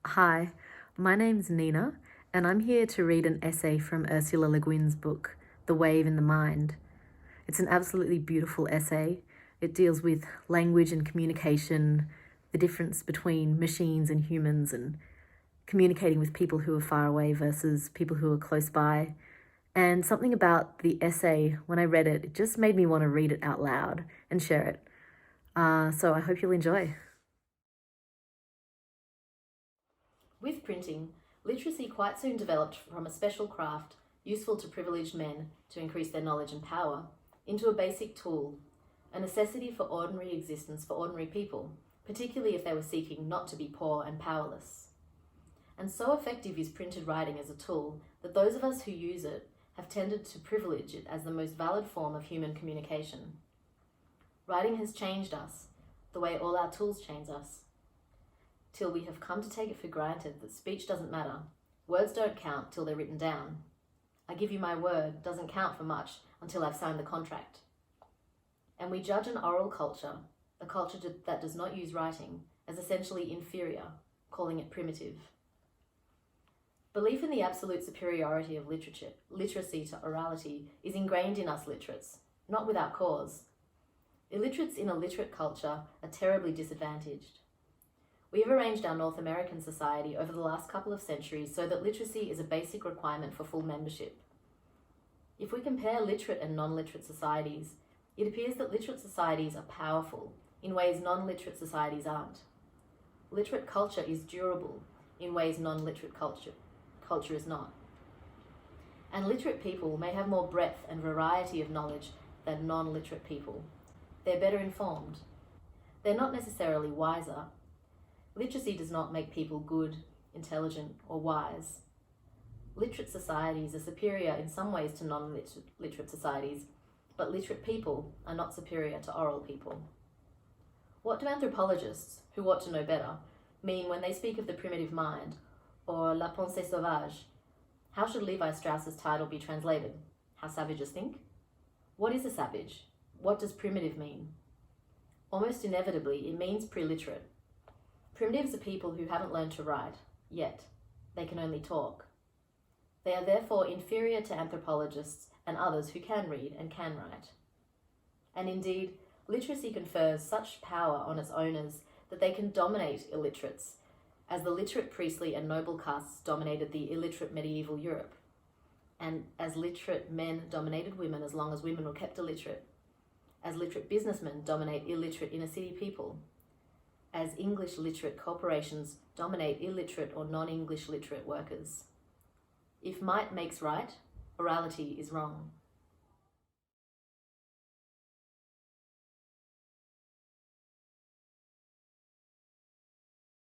Hi, my name's Nina, and I'm here to read an essay from Ursula Le Guin's book, The Wave in the Mind. It's an absolutely beautiful essay. It deals with language and communication, the difference between machines and humans, and communicating with people who are far away versus people who are close by. And something about the essay, when I read it, it just made me want to read it out loud and share it. So I hope you'll enjoy. With printing, literacy quite soon developed from a special craft useful to privileged men to increase their knowledge and power into a basic tool, a necessity for ordinary existence for ordinary people, particularly if they were seeking not to be poor and powerless. And so effective is printed writing as a tool that those of us who use it have tended to privilege it as the most valid form of human communication. Writing has changed us, the way all our tools change us, till we have come to take it for granted that speech doesn't matter. Words don't count till they're written down. I give you my word doesn't count for much until I've signed the contract. And we judge an oral culture, a culture that does not use writing, as essentially inferior, calling it primitive. Belief in the absolute superiority of literacy to orality is ingrained in us literates, not without cause. Illiterates in a literate culture are terribly disadvantaged. We have arranged our North American society over the last couple of centuries so that literacy is a basic requirement for full membership. If we compare literate and non-literate societies, it appears that literate societies are powerful in ways non-literate societies aren't. Literate culture is durable in ways non-literate culture is not. And literate people may have more breadth and variety of knowledge than non-literate people. They're better informed. They're not necessarily wiser. Literacy does not make people good, intelligent, or wise. Literate societies are superior in some ways to non-literate societies, but literate people are not superior to oral people. What do anthropologists, who ought to know better, mean when they speak of the primitive mind, or la pensée sauvage? How should Levi Strauss's title be translated? How savages think? What is a savage? What does primitive mean? Almost inevitably, it means pre-literate. Primitives are people who haven't learned to write, yet. They can only talk. They are therefore inferior to anthropologists and others who can read and can write. And indeed, literacy confers such power on its owners that they can dominate illiterates, as the literate priestly and noble castes dominated the illiterate medieval Europe, and as literate men dominated women as long as women were kept illiterate, as literate businessmen dominate illiterate inner city people, as English literate corporations dominate illiterate or non-English literate workers. If might makes right, orality is wrong.